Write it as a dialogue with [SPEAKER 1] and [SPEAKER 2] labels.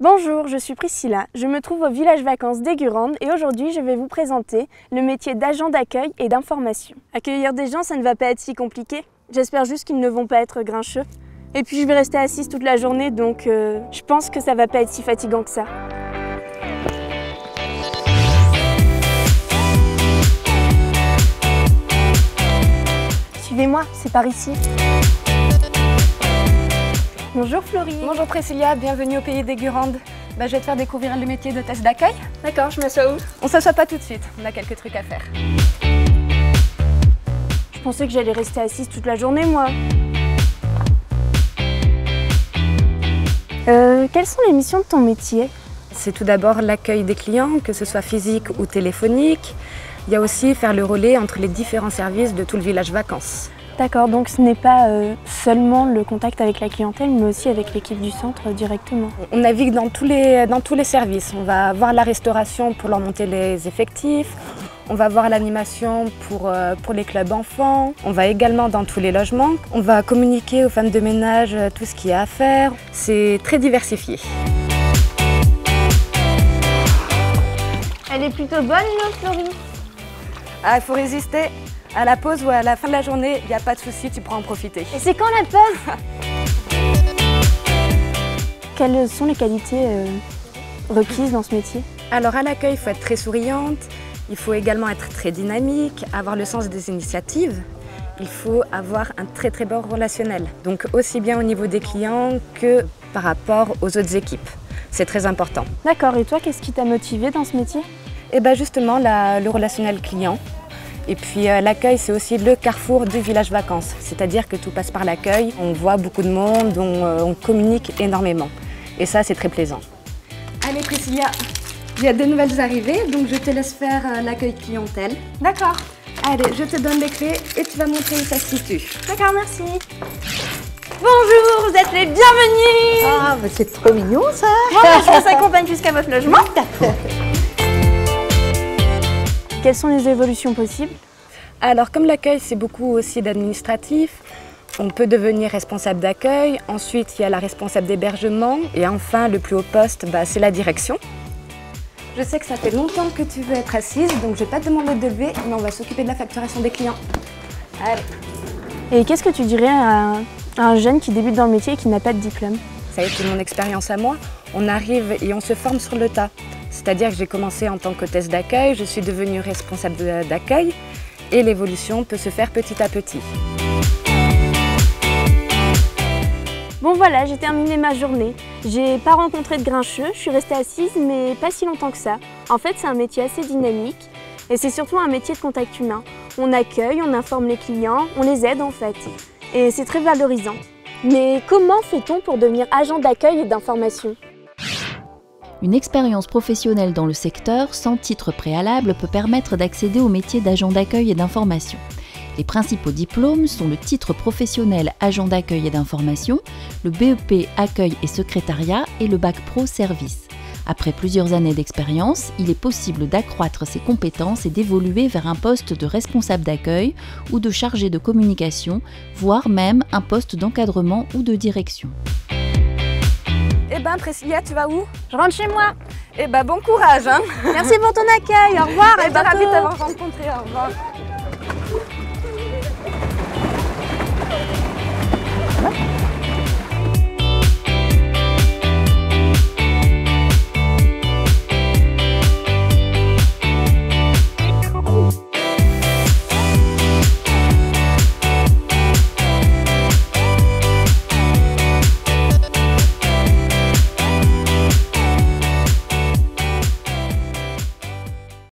[SPEAKER 1] Bonjour, je suis Priscilla, je me trouve au village vacances d'Aigurande et aujourd'hui je vais vous présenter le métier d'agent d'accueil et d'information. Accueillir des gens, ça ne va pas être si compliqué. J'espère juste qu'ils ne vont pas être grincheux. Et puis je vais rester assise toute la journée donc je pense que ça va pas être si fatigant que ça. Suivez-moi, c'est par ici. Bonjour Florie.
[SPEAKER 2] Bonjour Priscilla, bienvenue au pays d'Aigurande. Je vais te faire découvrir le métier d'hôtesse d'accueil.
[SPEAKER 1] D'accord, je m'assois où?
[SPEAKER 2] On s'assoit pas tout de suite, on a quelques trucs à faire.
[SPEAKER 1] Je pensais que j'allais rester assise toute la journée moi. Quelles sont les missions de ton métier?
[SPEAKER 2] C'est tout d'abord l'accueil des clients, que ce soit physique ou téléphonique. Il y a aussi faire le relais entre les différents services de tout le village vacances.
[SPEAKER 1] D'accord, donc ce n'est pas seulement le contact avec la clientèle, mais aussi avec l'équipe du centre directement.
[SPEAKER 2] On navigue dans tous les services. On va voir la restauration pour leur monter les effectifs. On va voir l'animation pour les clubs enfants. On va également dans tous les logements. On va communiquer aux femmes de ménage tout ce qu'il y a à faire. C'est très diversifié.
[SPEAKER 1] Elle est plutôt bonne, non, Florie?
[SPEAKER 2] Ah, il faut résister. À la pause ou à la fin de la journée, il n'y a pas de souci, tu pourras en profiter.
[SPEAKER 1] Et c'est quand la pause? Quelles sont les qualités requises dans ce métier?
[SPEAKER 2] Alors à l'accueil, il faut être très souriante, il faut également être très dynamique, avoir le sens des initiatives. Il faut avoir un très bon relationnel, donc aussi bien au niveau des clients que par rapport aux autres équipes. C'est très important.
[SPEAKER 1] D'accord, et toi, qu'est-ce qui t'a motivé dans ce métier?
[SPEAKER 2] Et bien justement, le relationnel client. Et puis l'accueil, c'est aussi le carrefour du village vacances. C'est-à-dire que tout passe par l'accueil. On voit beaucoup de monde, on communique énormément. Et ça, c'est très plaisant. Allez Priscilla, il y a des nouvelles arrivées, donc je te laisse faire l'accueil clientèle.
[SPEAKER 1] D'accord.
[SPEAKER 2] Allez, je te donne les clés et tu vas montrer où ça se situe.
[SPEAKER 1] D'accord, merci. Bonjour, vous êtes les bienvenus.
[SPEAKER 3] Ah, mais c'est trop mignon ça.
[SPEAKER 1] Bon, je vous accompagne jusqu'à votre logement. Quelles sont les évolutions possibles?
[SPEAKER 2] Alors, comme l'accueil, c'est beaucoup aussi d'administratif, on peut devenir responsable d'accueil. Ensuite, il y a la responsable d'hébergement. Et enfin, le plus haut poste, c'est la direction. Je sais que ça fait longtemps que tu veux être assise, donc je ne vais pas te demander de lever, mais on va s'occuper de la facturation des clients. Allez.
[SPEAKER 1] Et qu'est-ce que tu dirais à un jeune qui débute dans le métier et qui n'a pas de diplôme?
[SPEAKER 2] Ça a été mon expérience à moi. On arrive et on se forme sur le tas. C'est-à-dire que j'ai commencé en tant qu'hôtesse d'accueil, je suis devenue responsable d'accueil et l'évolution peut se faire petit à petit.
[SPEAKER 1] Bon voilà, j'ai terminé ma journée. J'ai pas rencontré de grincheux, je suis restée assise mais pas si longtemps que ça. En fait, c'est un métier assez dynamique et c'est surtout un métier de contact humain. On accueille, on informe les clients, on les aide en fait. Et c'est très valorisant. Mais comment fait-on pour devenir agent d'accueil et d'information ?
[SPEAKER 4] Une expérience professionnelle dans le secteur sans titre préalable peut permettre d'accéder au métier d'agent d'accueil et d'information. Les principaux diplômes sont le titre professionnel agent d'accueil et d'information, le BEP accueil et secrétariat et le bac pro service. Après plusieurs années d'expérience, il est possible d'accroître ses compétences et d'évoluer vers un poste de responsable d'accueil ou de chargé de communication, voire même un poste d'encadrement ou de direction.
[SPEAKER 2] Eh ben Priscilla, tu vas où?
[SPEAKER 1] Je rentre chez moi.
[SPEAKER 2] Eh ben bon courage hein.
[SPEAKER 1] Merci pour ton accueil, au revoir.
[SPEAKER 2] Et ravie de t'avoir rencontré, au revoir.